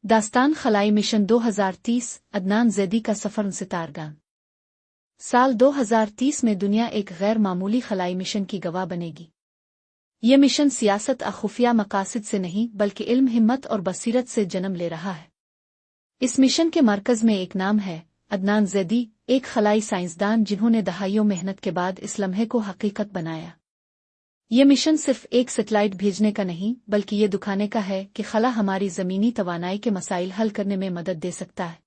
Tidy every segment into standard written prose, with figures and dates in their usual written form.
दास्तान खलाई मिशन 2030 अदनान ज़ैदी का सफ़र सितारगान। साल 2030 में दुनिया एक गैर मामूली खलाई मिशन की गवाह बनेगी। ये मिशन सियासत और खुफिया मकासद से नहीं बल्कि इल्म, हिम्मत और बसीरत से जन्म ले रहा है। इस मिशन के मरकज़ में एक नाम है, अदनान ज़ैदी, एक खलाई साइंसदान जिन्होंने दहाइयों मेहनत के बाद इस लम्हे को हकीकत बनाया। ये मिशन सिर्फ एक सैटेलाइट भेजने का नहीं बल्कि ये दिखाने का है कि खला हमारी ज़मीनी तवानाई के मसाइल हल करने में मदद दे सकता है।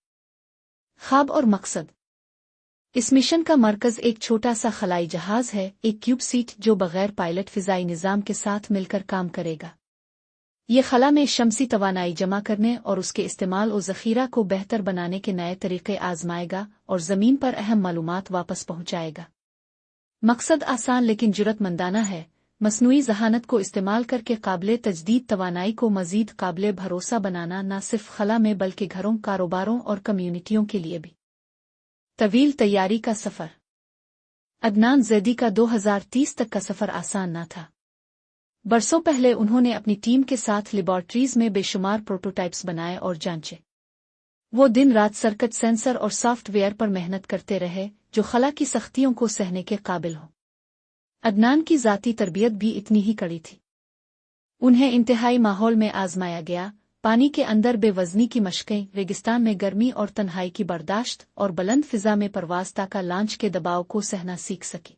ख्वाब और मकसद। इस मिशन का मरकज़ एक छोटा सा खलाई जहाज है, एक क्यूब सीट जो बगैर पायलट फ़िज़ाई निज़ाम के साथ मिलकर काम करेगा। ये खला में शमसी तवानाई जमा करने और उसके इस्तेमाल और ज़ख़ीरा को बेहतर बनाने के नए तरीक़े आज़माएगा और ज़मीन पर अहम मालूमात वापस पहुँचाएगा। मकसद आसान लेकिन जुर्रतमंदाना है, मसनूई ज़हानत को इस्तेमाल करके काबिले तजदीद तवानाई को मज़ीद काबिले भरोसा बनाना न सिर्फ खला में बल्कि घरों, कारोबारों और कम्यूनिटियों के लिए भी। तवील तैयारी का सफ़र। अदनान ज़ैदी का 2030 तक का सफ़र आसान न था। बरसों पहले उन्होंने अपनी टीम के साथ लेबॉर्ट्रीज में बेशुमार प्रोटोटाइप्स बनाए और जांचे। वो दिन रात सर्किट, सेंसर और सॉफ्टवेयर पर मेहनत करते रहे जो खला की सख्तियों को सहने के काबिल हो। अदनान की ज़ाती तरबियत भी इतनी ही कड़ी थी। उन्हें इंतहाई माहौल में आजमाया गया, पानी के अंदर बेवज़नी की मशक़ें, रेगिस्तान में गर्मी और तन्हाई की बर्दाश्त और बुलंद फ़िज़ा में परवाज़ ताका लॉन्च के दबाव को सहना सीख सकी।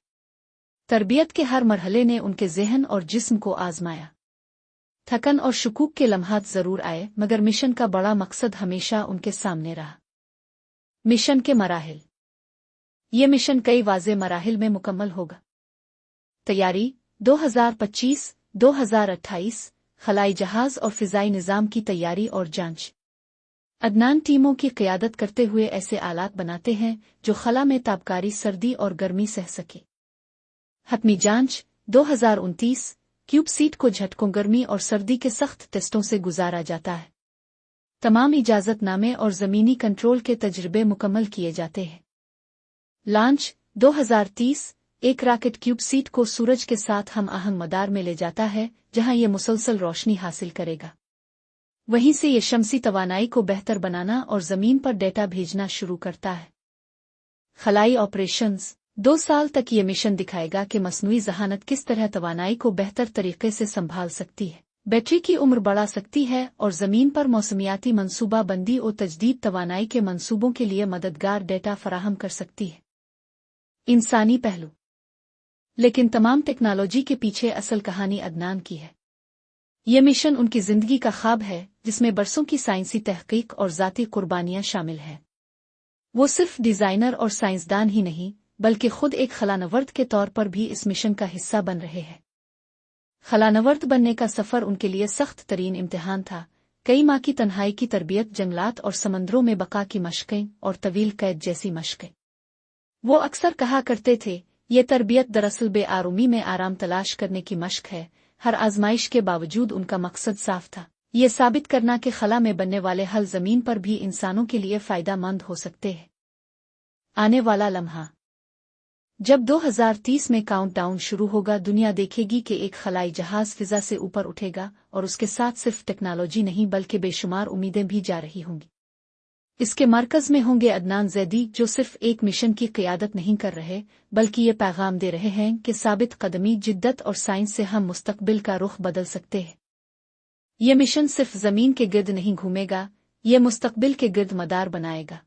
तरबियत के हर मरहले ने उनके ज़हन और जिस्म को आजमाया। थकन और शुकूक के लम्हात ज़रूर आए मगर मिशन का बड़ा मकसद हमेशा उनके सामने रहा। मिशन के मराहिल। ये मिशन कई वाज़े मराहिल में मुकम्मल होगा। तैयारी 2025-2028 खलाई जहाज और फ़िज़ाई निज़ाम की तैयारी और जांच। अदनान टीमों की क़यादत करते हुए ऐसे आलात बनाते हैं जो खला में ताबकारी, सर्दी और गर्मी सह सके। हतमी जांच 2029 क्यूब सीट को झटकों, गर्मी और सर्दी के सख्त टेस्टों से गुजारा जाता है। तमाम इजाज़तनामे और ज़मीनी कंट्रोल के तजर्बे मुकम्मल किए जाते हैं। लॉन्च 2030 एक रॉकेट क्यूब सीट को सूरज के साथ हम आहंग मदार में ले जाता है जहां ये मुसलसल रोशनी हासिल करेगा। वहीं से ये शमसी तवानाई को बेहतर बनाना और ज़मीन पर डेटा भेजना शुरू करता है। खलाई ऑपरेशंस 2 साल तक ये मिशन दिखाएगा कि मसनूई ज़हानत किस तरह तवानाई को बेहतर तरीके से संभाल सकती है, बैटरी की उम्र बढ़ा सकती है और ज़मीन पर मौसमियाती मनसूबा बंदी और तजदीद तवानाई के मनसूबों के लिए मददगार डेटा फराहम कर सकती है। इंसानी पहलू। लेकिन तमाम टेक्नोलॉजी के पीछे असल कहानी अदनान की है। ये मिशन उनकी ज़िंदगी का ख्वाब है जिसमें बरसों की साइंसी तहकीक और ज़ाती कुर्बानियाँ शामिल हैं। वो सिर्फ डिज़ाइनर और साइंसदान ही नहीं बल्कि खुद एक खलानवर्द के तौर पर भी इस मिशन का हिस्सा बन रहे हैं। खलानवर्द बनने का सफ़र उनके लिए सख्त तरीन इम्तिहान था। कई माह की तन्हाई की तरबियत, जंगलात और समंदरों में बका की मशक़ें और तवील कैद जैसी मशक़ें। वो अक्सर कहा करते थे, ये तरबियत दरअसल बेआरामी में आराम तलाश करने की मशक है। हर आजमाइश के बावजूद उनका मकसद साफ था, ये साबित करना कि खला में बनने वाले हल ज़मीन पर भी इंसानों के लिए फ़ायदेमंद हो सकते हैं। आने वाला लम्हा। जब 2030 में काउंटडाउन शुरू होगा, दुनिया देखेगी कि एक खलाई जहाज़ फ़िज़ा से ऊपर उठेगा और उसके साथ सिर्फ टेक्नोलॉजी नहीं बल्कि बेशुमार उम्मीदें भी जा रही होंगी। इसके मरकज़ में होंगे अदनान ज़ैदी जो सिर्फ एक मिशन की क़यादत नहीं कर रहे बल्कि ये पैगाम दे रहे हैं कि साबित कदमी, जिद्दत और साइंस से हम मुस्तक़बिल का रुख बदल सकते हैं। ये मिशन सिर्फ ज़मीन के गिर्द नहीं घूमेगा, ये मुस्तक़बिल के गिर्द मदार बनाएगा।